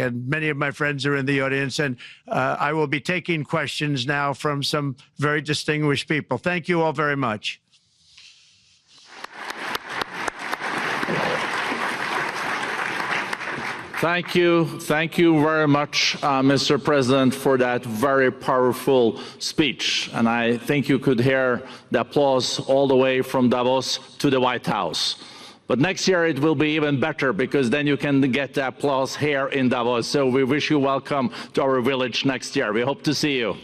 and many of my friends are in the audience, and I will be taking questions now from some very distinguished people. Thank you all very much. Thank you very much, Mr. President, for that very powerful speech. And I think you could hear the applause all the way from Davos to the White House. But next year it will be even better, because then you can get the applause here in Davos. So we wish you welcome to our village next year. We hope to see you.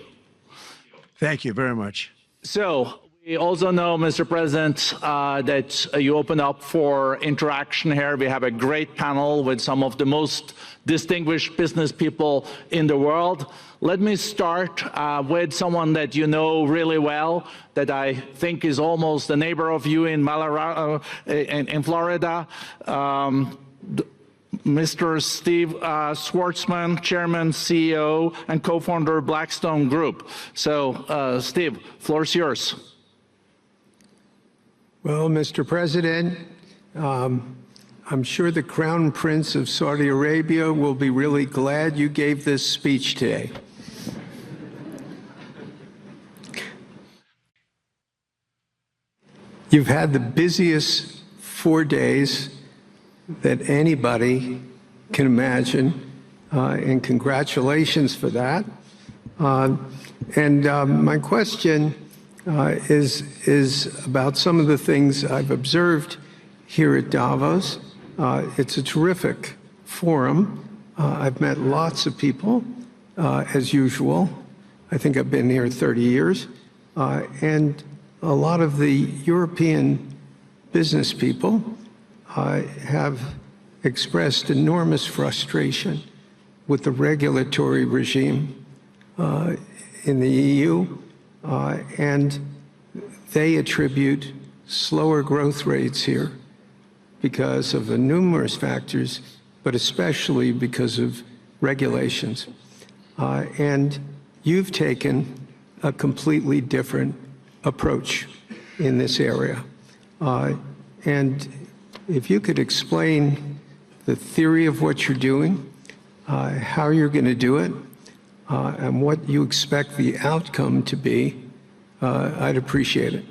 Thank you very much. So we also know, Mr. President, that you open up for interaction here. We have a great panel with some of the most distinguished business people in the world. Let me start with someone that you know really well, that I think is almost a neighbor of you in Florida. Mr. Steve Schwarzman, Chairman, CEO, and co-founder of Blackstone Group. So, Steve, floor is yours. Well, Mr. President, I'm sure the Crown Prince of Saudi Arabia will be really glad you gave this speech today. You've had the busiest 4 days that anybody can imagine, and congratulations for that. My question is about some of the things I've observed here at Davos. It's a terrific forum. I've met lots of people, as usual. I think I've been here 30 years. And a lot of the European business people have expressed enormous frustration with the regulatory regime in the EU. And they attribute slower growth rates here because of numerous factors, but especially because of regulations. And you've taken a completely different approach in this area. And if you could explain the theory of what you're doing, how you're going to do it, and what you expect the outcome to be, I'd appreciate it.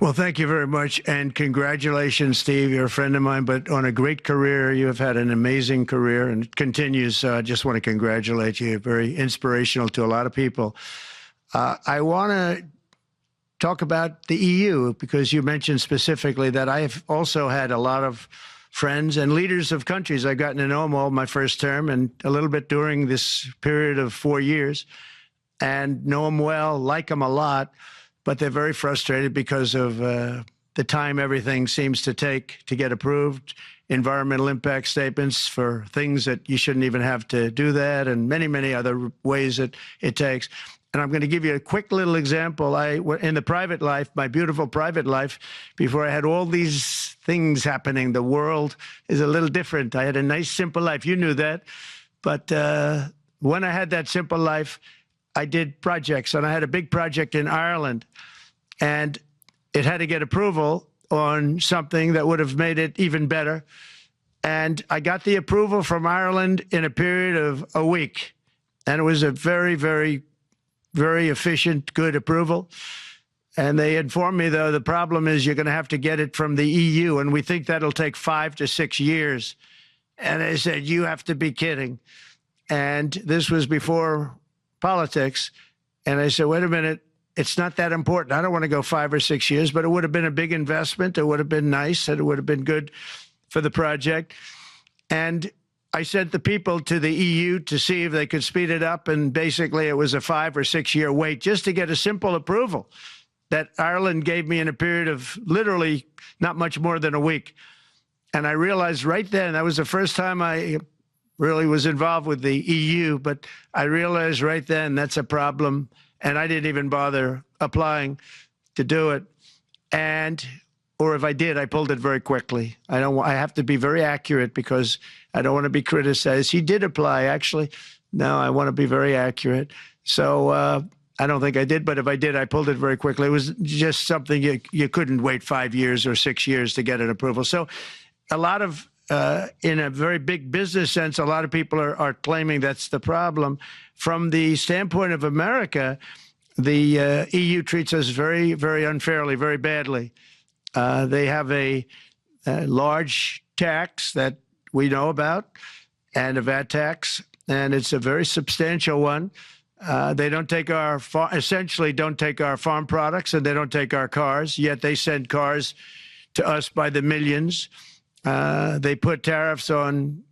Well, thank you very much, and congratulations, Steve. You're a friend of mine, but on a great career. You have had an amazing career, and it continues. So I just want to congratulate you. Very inspirational to a lot of people. I want to talk about the EU, because you mentioned specifically that I've also had a lot of friends and leaders of countries. I've gotten to know them all my first term and a little bit during this period of 4 years, and know them well, like them a lot, but they're very frustrated because of the time everything seems to take to get approved, environmental impact statements for things that you shouldn't even have to do that, and many, many other ways that it takes. And I'm going to give you a quick little example. In the private life, my beautiful private life, before I had all these things happening, the world is a little different. I had a nice, simple life. You knew that. But when I had that simple life, I did projects. And I had a big project in Ireland. And it had to get approval on something that would have made it even better. And I got the approval from Ireland in a period of a week. And it was a very, very efficient, good approval. And they informed me, though, the problem is you're going to have to get it from the EU, and we think that'll take 5 to 6 years. And they said, you have to be kidding. And this was before politics. And I said, wait a minute, it's not that important. I don't want to go 5 or 6 years, but it would have been a big investment. It would have been nice, and it would have been good for the project. And I sent the people to the EU to see if they could speed it up, and basically it was a 5 or 6 year wait just to get a simple approval that Ireland gave me in a period of literally not much more than a week. And I realized right then, that was the first time I really was involved with the EU, but I realized right then that's a problem, and I didn't even bother applying to do it. Or if I did, I pulled it very quickly. I have to be very accurate because I don't want to be criticized. He did apply, actually. No, I want to be very accurate. So I don't think I did, but if I did, I pulled it very quickly. It was just something you couldn't wait 5 years or 6 years to get an approval. So a lot of in a very big business sense, a lot of people are claiming that's the problem. From the standpoint of America, the EU treats us very, very unfairly, very badly. They have a large tax that we know about, and a VAT tax, and it's a very substantial one. They don't take essentially don't take our farm products, and they don't take our cars, yet they send cars to us by the millions. They put tariffs on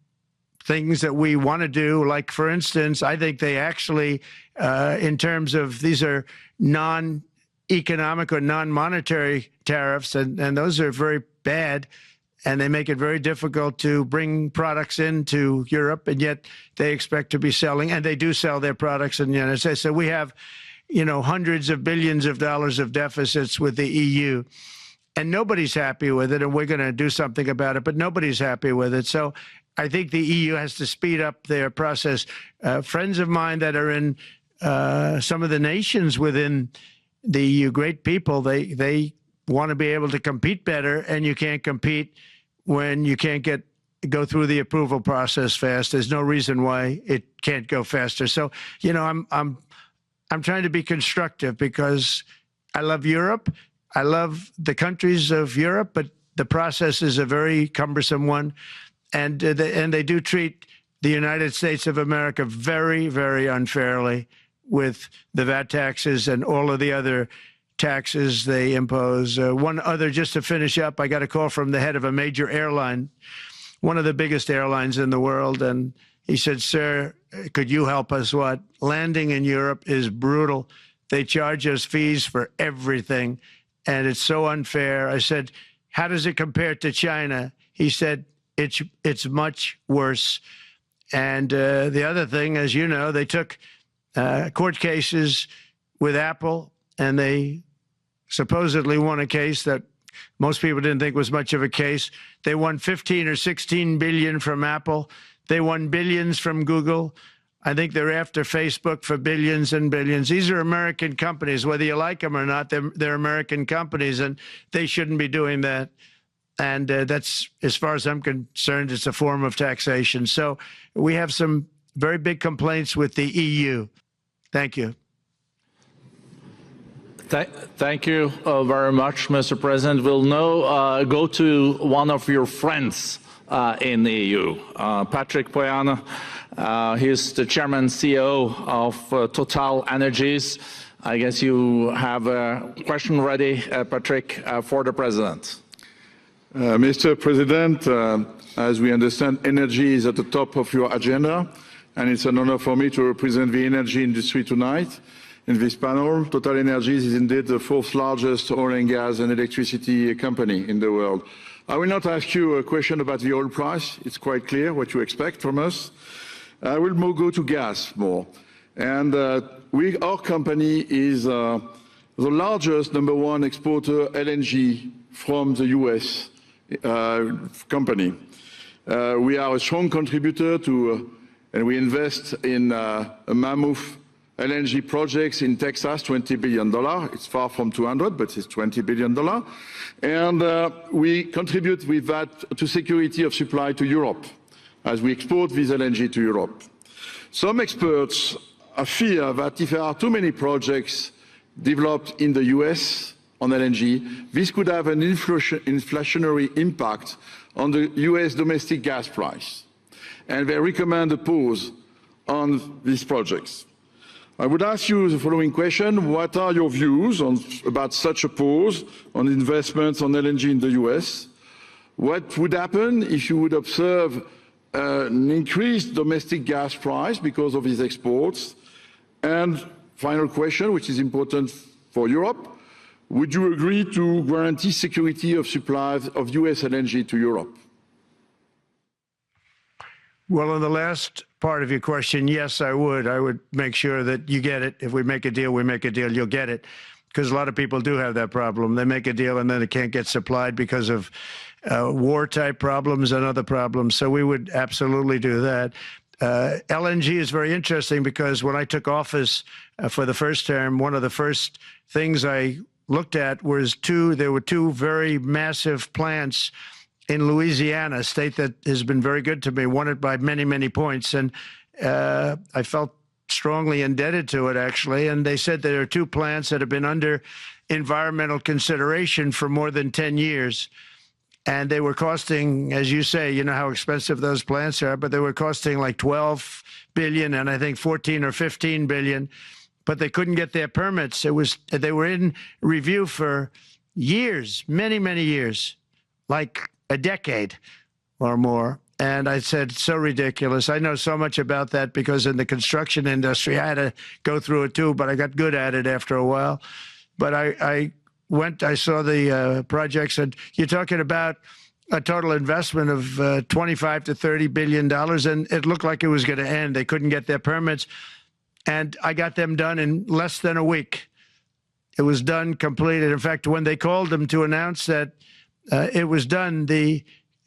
things that we want to do, like, for instance, I think they actually, in terms of, these are non-economic or non-monetary tariffs, and those are very bad, and they make it very difficult to bring products into Europe, and yet they expect to be selling, and they do sell their products in the United States. So we have, hundreds of billions of dollars of deficits with the EU, and nobody's happy with it, and we're going to do something about it, but nobody's happy with it. So I think the EU has to speed up their process. Friends of mine that are in some of the nations within the EU, great people, they want to be able to compete better, and you can't compete when you can't go through the approval process fast. There's no reason why it can't go faster. So, I'm trying to be constructive because I love Europe. I love the countries of Europe, but the process is a very cumbersome one, and they do treat the United States of America very, very unfairly with the VAT taxes and all of the other taxes they impose. One other, just to finish up, I got a call from the head of a major airline, one of the biggest airlines in the world, and he said, "Sir, could you help us? What? Landing in Europe is brutal. They charge us fees for everything, and it's so unfair." I said, "How does it compare to China?" He said, it's much worse. And the other thing, as you know, they took court cases with Apple, and they supposedly won a case that most people didn't think was much of a case. They won 15 or 16 billion from Apple. They won billions from Google. I think they're after Facebook for billions and billions. These are American companies, whether you like them or not. They're American companies, and they shouldn't be doing that. And that's, as far as I'm concerned, it's a form of taxation. So we have some very big complaints with the EU. Thank you. Thank you very much, Mr. President. We'll now go to one of your friends in the EU, Patrick Pouyanné. He's the chairman and CEO of Total Energies. I guess you have a question ready, Patrick, for the president. Mr. President, as we understand, energy is at the top of your agenda, and it's an honor for me to represent the energy industry tonight. In this panel, Total Energies is indeed the fourth largest oil and gas and electricity company in the world. I will not ask you a question about the oil price. It's quite clear what you expect from us. I will go to gas more. And our company is the largest #1 exporter LNG from the US company. We are a strong contributor to, and we invest in a mammoth LNG projects in Texas, $20 billion. It's far from 200, but it's $20 billion. And we contribute with that to security of supply to Europe, as we export this LNG to Europe. Some experts fear that if there are too many projects developed in the US on LNG, this could have an inflationary impact on the US domestic gas price. And they recommend a pause on these projects. I would ask you the following question: what are your views about such a pause on investments on LNG in the US? What would happen if you would observe an increased domestic gas price because of these exports? And final question, which is important for Europe: would you agree to guarantee security of supplies of US LNG to Europe? Well, on the last part of your question, yes, I would. I would make sure that you get it. If we make a deal, we make a deal, you'll get it. Because a lot of people do have that problem. They make a deal and then it can't get supplied because of war-type problems and other problems. So we would absolutely do that. LNG is very interesting because when I took office for the first term, one of the first things I looked at was there were two very massive plants in Louisiana, a state that has been very good to me, won it by many, many points. And I felt strongly indebted to it, actually. And they said there are 2 plants that have been under environmental consideration for more than 10 years. And they were costing, as you say, you know how expensive those plants are, but they were costing like 12 billion and I think 14 or 15 billion, but they couldn't get their permits. They were in review for years, many, many years, like a decade or more. And I said, so ridiculous. I know so much about that because in the construction industry, I had to go through it too, but I got good at it after a while. But I saw the projects, and you're talking about a total investment of 25 to $30 billion, and it looked like it was going to end. They couldn't get their permits, and I got them done in less than a week. It was done, completed. In fact, when they called them to announce that it was done, the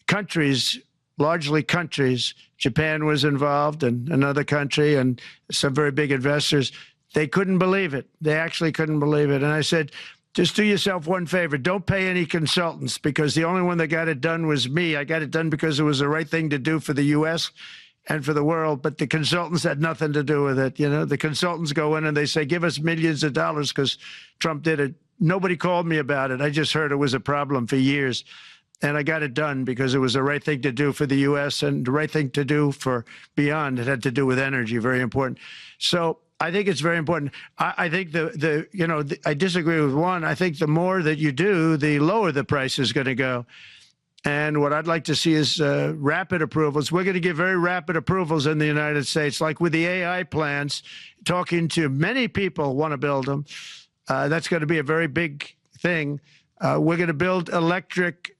countries, largely countries, Japan was involved and another country and some very big investors, they couldn't believe it. They actually couldn't believe it. And I said, just do yourself one favor. Don't pay any consultants, because the only one that got it done was me. I got it done because it was the right thing to do for the U.S. and for the world, but the consultants had nothing to do with it. You know, the consultants go in and they say, give us millions of dollars because Trump did it. Nobody called me about it. I just heard it was a problem for years. And I got it done because it was the right thing to do for the U.S. and the right thing to do for beyond. It had to do with energy, very important. So I think it's very important. I think I disagree with one. I think the more that you do, the lower the price is going to go. And what I'd like to see is rapid approvals. We're going to give very rapid approvals in the United States, like with the AI plants, talking to many people want to build them. That's going to be a very big thing. We're going to build electric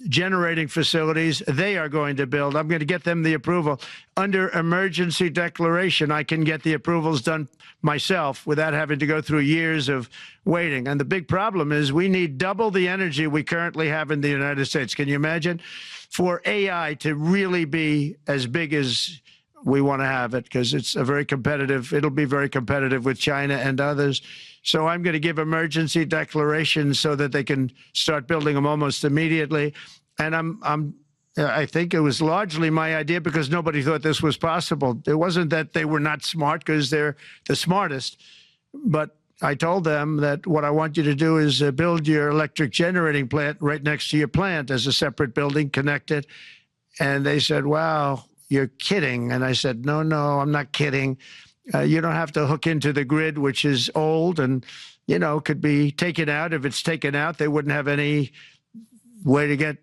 generating facilities. They are going to build. I'm going to get them the approval. Under emergency declaration, I can get the approvals done myself without having to go through years of waiting. And the big problem is we need double the energy we currently have in the United States. Can you imagine? For AI to really be as big as we want to have it, because it's a very competitive, it'll be very competitive with China and others. So I'm going to give emergency declarations so that they can start building them almost immediately. And I think it was largely my idea because nobody thought this was possible. It wasn't that they were not smart, because they're the smartest. But I told them that what I want you to do is build your electric generating plant right next to your plant as a separate building connected. And they said, wow, you're kidding. And I said, no, I'm not kidding. You don't have to hook into the grid, which is old and, could be taken out. If it's taken out, they wouldn't have any way to get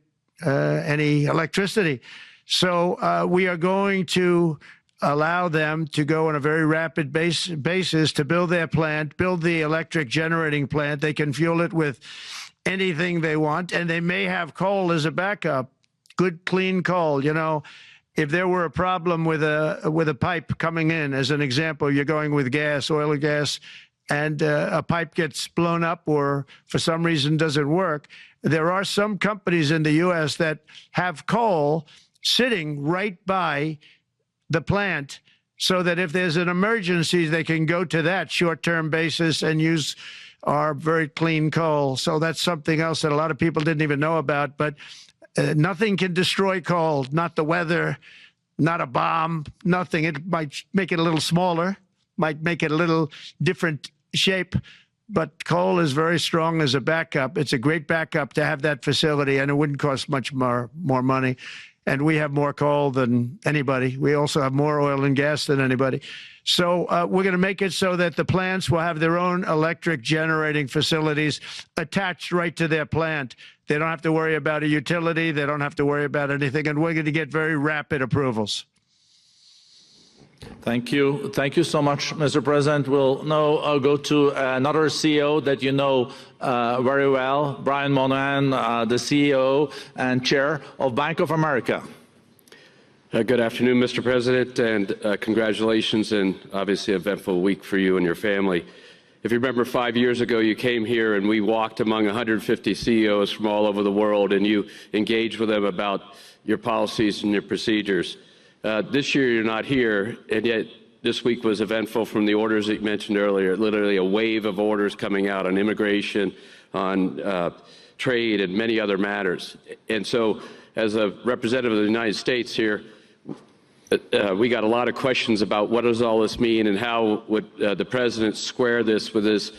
any electricity. So we are going to allow them to go on a very rapid basis to build their plant, build the electric generating plant. They can fuel it with anything they want, and they may have coal as a backup, good, clean coal, If there were a problem with a pipe coming in, as an example, you're going with gas, oil or gas, and a pipe gets blown up or for some reason doesn't work, there are some companies in the U.S. that have coal sitting right by the plant so that if there's an emergency, they can go to that short-term basis and use our very clean coal. So that's something else that a lot of people didn't even know about, but nothing can destroy coal, not the weather, not a bomb, nothing. It might make it a little smaller, might make it a little different shape, but coal is very strong as a backup. It's a great backup to have that facility, and it wouldn't cost much more money. And we have more coal than anybody. We also have more oil and gas than anybody. So we're going to make it so that the plants will have their own electric generating facilities attached right to their plant. They don't have to worry about a utility. They don't have to worry about anything. And we're going to get very rapid approvals. Thank you. Thank you so much, Mr. President. We'll now go to another CEO that you know very well, Brian Moynihan, the CEO and Chair of Bank of America. Good afternoon, Mr. President, and congratulations, and obviously an eventful week for you and your family. If you remember, 5 years ago, you came here and we walked among 150 CEOs from all over the world, and you engaged with them about your policies and your procedures. This year, you're not here, and yet this week was eventful from the orders that you mentioned earlier, literally a wave of orders coming out on immigration, on trade, and many other matters. And so as a representative of the United States here, we got a lot of questions about what does all this mean and how would the president square this with his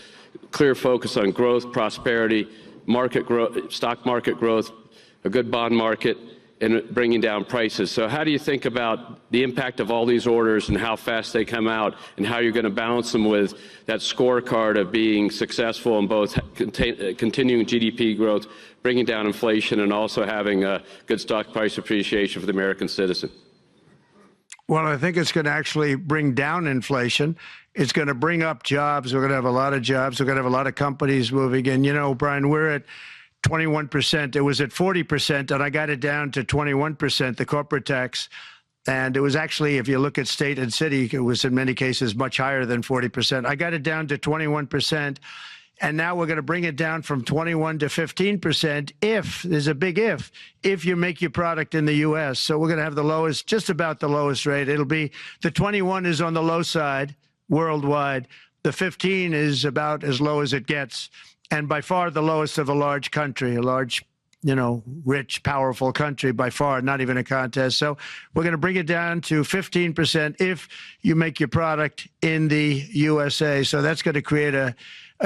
clear focus on growth, prosperity, market growth, stock market growth, a good bond market, and bringing down prices. So how do you think about the impact of all these orders and how fast they come out and how you're going to balance them with that scorecard of being successful in both continuing GDP growth, bringing down inflation, and also having a good stock price appreciation for the American citizen? Well, I think it's going to actually bring down inflation. It's going to bring up jobs. We're going to have a lot of jobs. We're going to have a lot of companies moving in. You know, Brian, we're at 21%. It was at 40%, and I got it down to 21%, the corporate tax. And it was actually, if you look at state and city, it was in many cases much higher than 40%. I got it down to 21%. And now we're going to bring it down from 21 to 15% if, there's a big if you make your product in the U.S. So we're going to have the lowest, just about the lowest rate. It'll be, the 21 is on the low side worldwide. The 15 is about as low as it gets. And by far the lowest of a large country, a large, you know, rich, powerful country, by far, not even a contest. So we're going to bring it down to 15% if you make your product in the USA. So that's going to create a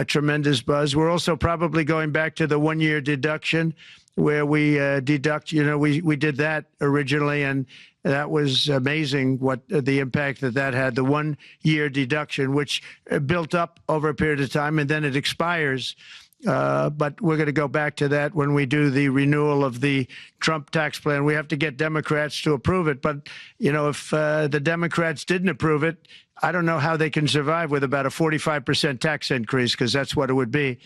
tremendous buzz. We're also probably going back to the one-year deduction where we deduct, you know, we did that originally, and that was amazing what the impact that had, the one-year deduction, which built up over a period of time, and then it expires. But we're going to go back to that when we do the renewal of the Trump tax plan. We have to get Democrats to approve it. But, you know, if the Democrats didn't approve it, I don't know how they can survive with about a 45% tax increase, because that's what it would be.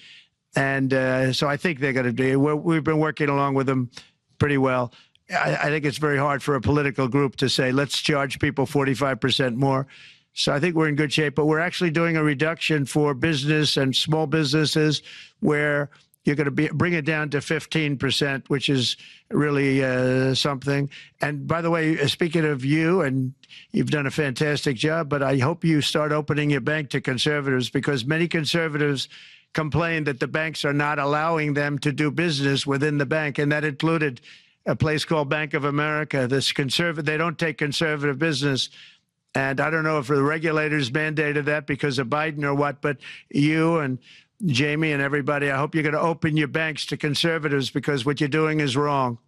And so I think they're going to do. We've been working along with them pretty well. I think it's very hard for a political group to say, let's charge people 45% more. So I think we're in good shape, but we're actually doing a reduction for business and small businesses where you're going to bring it down to 15%, which is really something. And by the way, speaking of you, and you've done a fantastic job, but I hope you start opening your bank to conservatives, because many conservatives complain that the banks are not allowing them to do business within the bank, and that included a place called Bank of America. They don't take conservative business. And I don't know if the regulators mandated that because of Biden or what, but you and Jamie and everybody, I hope you're going to open your banks to conservatives, because what you're doing is wrong.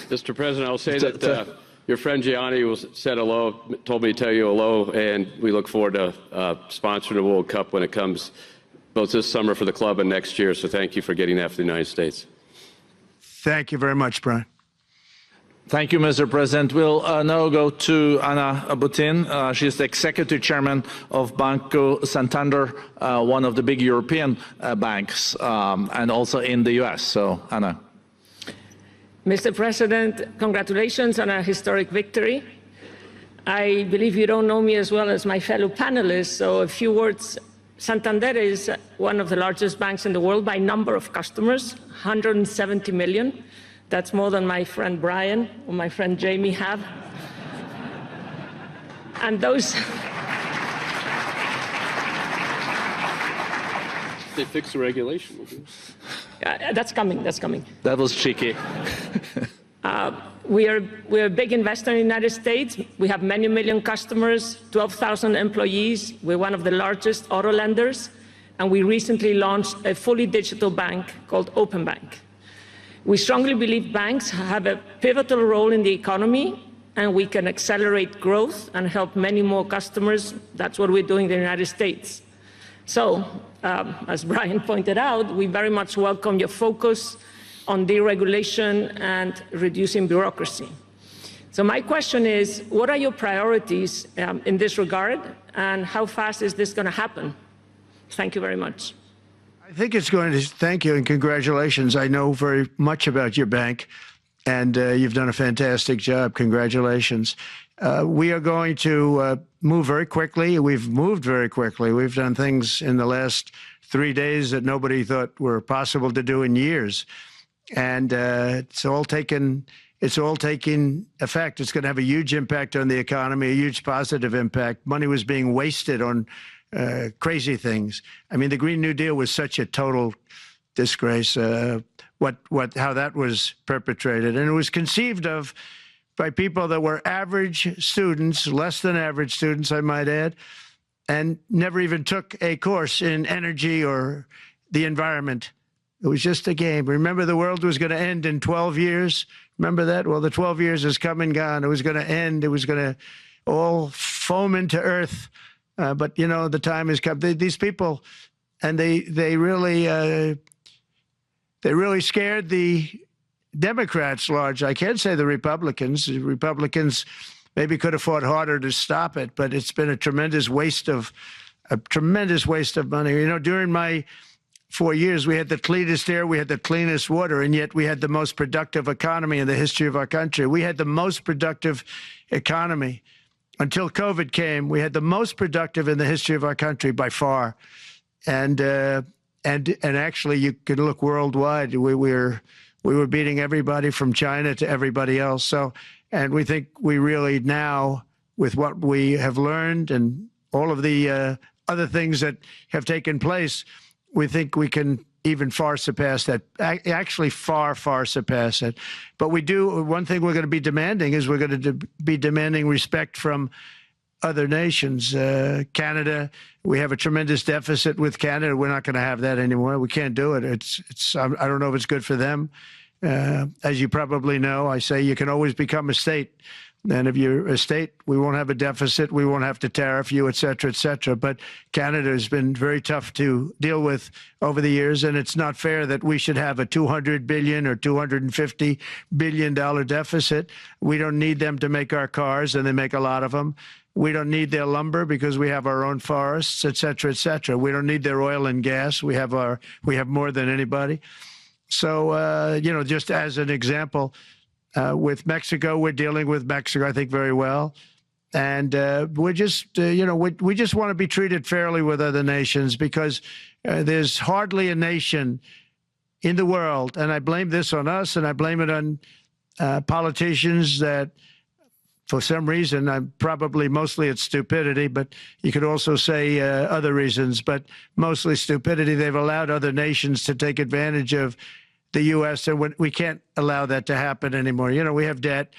Mr. President, I'll say that your friend Gianni said hello, told me to tell you hello, and we look forward to sponsoring the World Cup when it comes, both this summer for the club and next year. So thank you for getting that for the United States. Thank you very much, Brian. Thank you, Mr. President. We'll now go to Anna Butin. She's the executive chairman of Banco Santander, one of the big European banks, and also in the U.S. So, Anna. Mr. President, congratulations on a historic victory. I believe you don't know me as well as my fellow panelists, so a few words. Santander is one of the largest banks in the world by number of customers, 170 million. That's more than my friend Brian or my friend Jamie have. And those... They fix the regulation. That's coming, that's coming. That was cheeky. We're a big investor in the United States. We have many million customers, 12,000 employees. We're one of the largest auto lenders. And we recently launched a fully digital bank called Open Bank. We strongly believe banks have a pivotal role in the economy, and we can accelerate growth and help many more customers. That's what we're doing in the United States. So, as Brian pointed out, we very much welcome your focus on deregulation and reducing bureaucracy. So my question is, what are your priorities in this regard, and how fast is this going to happen? Thank you very much. I think it's going to, thank you and congratulations. I know very much about your bank, and you've done a fantastic job. Congratulations. We are going to move very quickly. We've moved very quickly. We've done things in the last 3 days that nobody thought were possible to do in years. And it's all taking effect. It's going to have a huge impact on the economy, a huge positive impact. Money was being wasted on crazy things. I mean, the Green New Deal was such a total disgrace, how that was perpetrated. And it was conceived of by people that were average students, less than average students, I might add, and never even took a course in energy or the environment. It was just a game. Remember, the world was going to end in 12 years. Remember that? Well, the 12 years has come and gone. It was going to end. It was going to all foam into earth. But, you know, the time has come. These people, and they really scared the Democrats large. I can't say the Republicans. The Republicans maybe could have fought harder to stop it, but it's been a tremendous waste of money. You know, during my 4 years, we had the cleanest air, we had the cleanest water, and yet we had the most productive economy in the history of our country. We had the most productive economy until COVID came. We had the most productive in the history of our country by far, and actually, you could look worldwide. We were beating everybody from China to everybody else. So, and we think we really now, with what we have learned and all of the other things that have taken place, we think we can even far surpass that, actually far surpass it. But we do, one thing we're going to be demanding is we're going to be demanding respect from other nations. Canada, we have a tremendous deficit with Canada. We're not going to have that anymore. We can't do it. I don't know if it's good for them. As you probably know, I say you can always become a state. And if you're a state, we won't have a deficit. We won't have to tariff you, et cetera, et cetera. But Canada has been very tough to deal with over the years. And it's not fair that we should have a $200 billion or $250 billion deficit. We don't need them to make our cars, and they make a lot of them. We don't need their lumber because we have our own forests, et cetera, et cetera. We don't need their oil and gas. We have more than anybody. So, you know, just as an example, with Mexico, we're dealing with Mexico, I think, very well. And we're just, you know, we just want to be treated fairly with other nations, because there's hardly a nation in the world, and I blame this on us, and I blame it on politicians that, for some reason, probably mostly it's stupidity, but you could also say other reasons, but mostly stupidity. They've allowed other nations to take advantage of the U.S., and we can't allow that to happen anymore. You know, we have debt.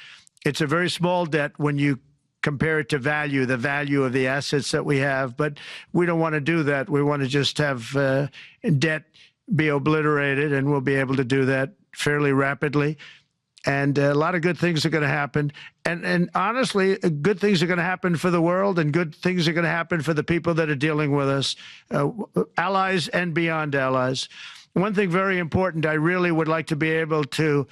It's a very small debt when you compare it to value, the value of the assets that we have, but we don't want to do that. We want to just have debt be obliterated, and we'll be able to do that fairly rapidly. And a lot of good things are going to happen. And honestly, good things are going to happen for the world, and good things are going to happen for the people that are dealing with us, allies and beyond allies. One thing very important, I really would like to be able to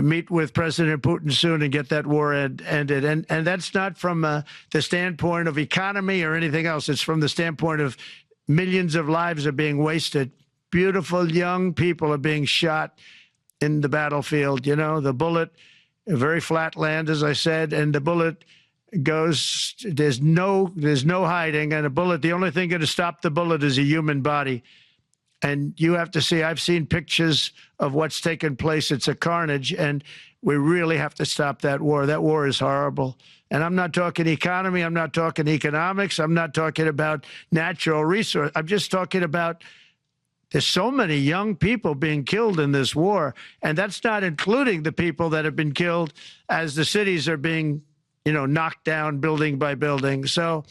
meet with President Putin soon and get that war ended. And that's not from the standpoint of economy or anything else. It's from the standpoint of millions of lives are being wasted. Beautiful young people are being shot in the battlefield. You know, the bullet, very flat land, as I said, and the bullet goes, there's no hiding. And a bullet, the only thing going to stop the bullet is a human body. And you have to see, I've seen pictures of what's taken place. It's a carnage, and we really have to stop that war. That war is horrible. And I'm not talking economy. I'm not talking economics. I'm not talking about natural resource. I'm just talking about there's so many young people being killed in this war. And that's not including the people that have been killed as the cities are being, you know, knocked down building by building. So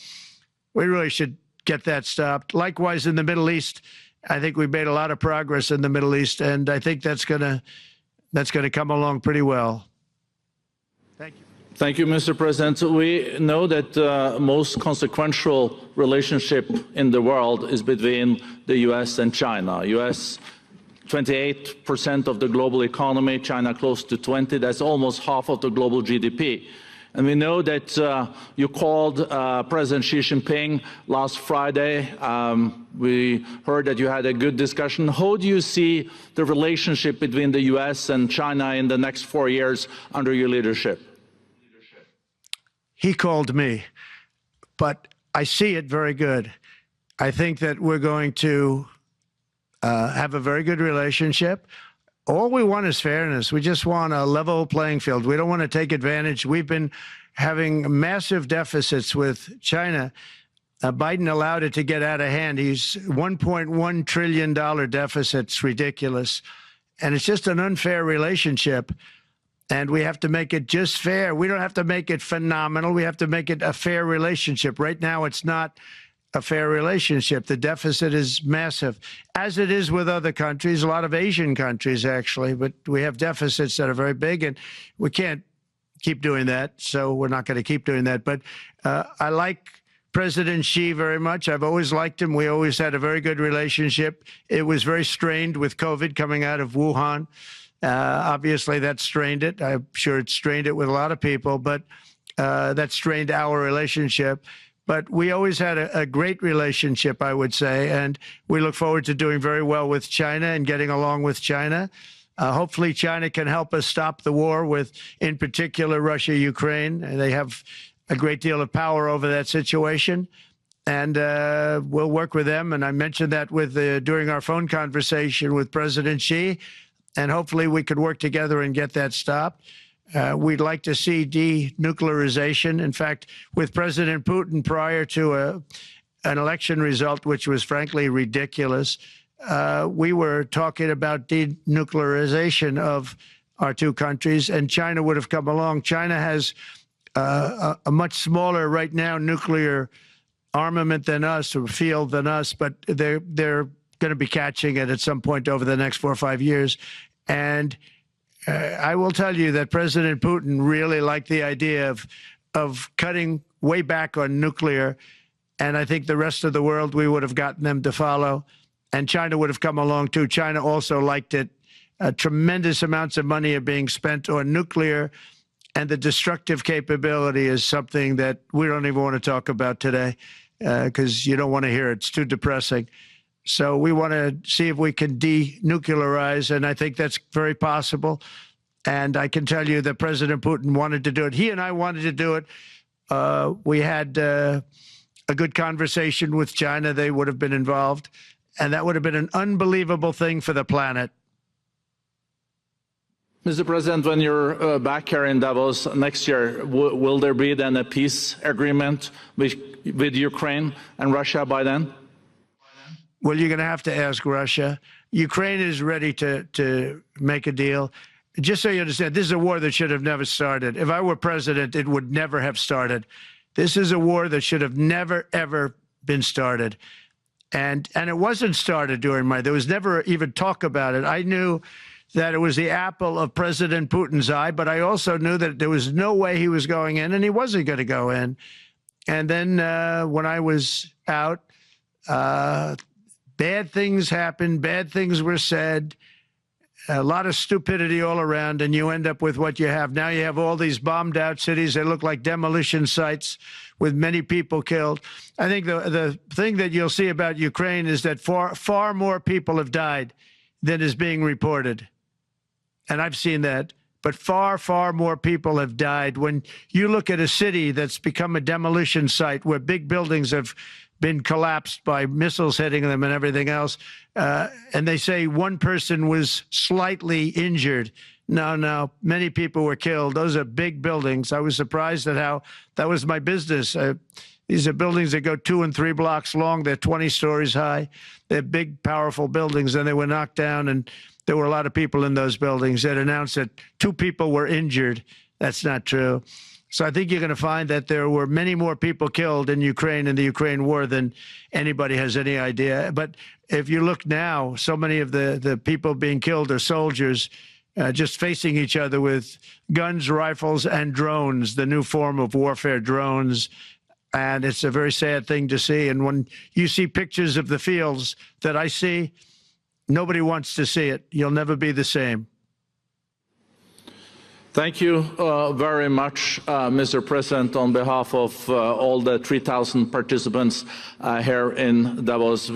we really should get that stopped. Likewise, in the Middle East, I think we've made a lot of progress in the Middle East, and I think that's gonna come along pretty well. Thank you. Thank you, Mr. President. We know that the most consequential relationship in the world is between the U.S. and China. U.S. 28% of the global economy, China close to 20%. That's almost half of the global GDP. And we know that you called President Xi Jinping last Friday. We heard that you had a good discussion. How do you see the relationship between the U.S. and China in the next 4 years under your leadership? He called me, but I see it very good. I think that we're going to have a very good relationship. All we want is fairness. We just want a level playing field. We don't want to take advantage. We've been having massive deficits with China Biden allowed it to get out of hand. He's $1.1 trillion deficit. It's ridiculous. And it's just an unfair relationship. And we have to make it just fair. We don't have to make it phenomenal. We have to make it a fair relationship. Right now, it's not a fair relationship. The deficit is massive, as it is with other countries, a lot of Asian countries, actually. But we have deficits that are very big, and we can't keep doing that. So we're not going to keep doing that. But I like President Xi very much. I've always liked him. We always had a very good relationship. It was very strained with COVID coming out of Wuhan. Obviously, that strained it. I'm sure it strained it with a lot of people, but that strained our relationship. But we always had a great relationship, I would say, and we look forward to doing very well with China and getting along with China. Hopefully, China can help us stop the war with, in particular, Russia, Ukraine. They have a great deal of power over that situation, and we'll work with them. And I mentioned that during our phone conversation with President Xi. And hopefully we could work together and get that stopped. We'd like to see denuclearization. In fact, with President Putin, prior to an election result, which was frankly ridiculous, we were talking about denuclearization of our two countries, and China would have come along. China has a much smaller, right now, nuclear armament than us, or field than us, but they're going to be catching it at some point over the next 4 or 5 years. And I will tell you that President Putin really liked the idea of cutting way back on nuclear. And I think the rest of the world, we would have gotten them to follow. And China would have come along, too. China also liked it. Tremendous amounts of money are being spent on nuclear. And the destructive capability is something that we don't even want to talk about today because you don't want to hear it. It's too depressing. So we want to see if we can denuclearize, and I think that's very possible. And I can tell you that President Putin wanted to do it. He and I wanted to do it. We had a good conversation with China. They would have been involved, and that would have been an unbelievable thing for the planet. Mr. President, when you're back here in Davos next year, will there be then a peace agreement with Ukraine and Russia by then? Well, you're going to have to ask Russia. Ukraine is ready to make a deal. Just so you understand, this is a war that should have never started. If I were president, it would never have started. This is a war that should have never, ever been started. And it wasn't started during there was never even talk about it. I knew that it was the apple of President Putin's eye, but I also knew that there was no way he was going in, and he wasn't going to go in. And then when I was out, bad things happened, bad things were said, a lot of stupidity all around, and you end up with what you have. Now you have all these bombed out cities. They look like demolition sites with many people killed. I think the thing that you'll see about Ukraine is that far more people have died than is being reported. And I've seen that. But far, far more people have died. When you look at a city that's become a demolition site where big buildings have been collapsed by missiles hitting them and everything else, and they say one person was slightly injured. No, many people were killed. Those are big buildings. I was surprised at how that was my business. These are buildings that go 2 and 3 blocks long. They're 20 stories high. They're big, powerful buildings, and they were knocked down, and there were a lot of people in those buildings that announced that 2 people were injured. That's not true. So I think you're going to find that there were many more people killed in Ukraine in the Ukraine war than anybody has any idea. But if you look now, so many of the people being killed are soldiers just facing each other with guns, rifles, and drones, the new form of warfare, drones. And it's a very sad thing to see. And when you see pictures of the fields that I see, nobody wants to see it. You'll never be the same. Thank you very much, Mr. President, on behalf of all the 3,000 participants here in Davos.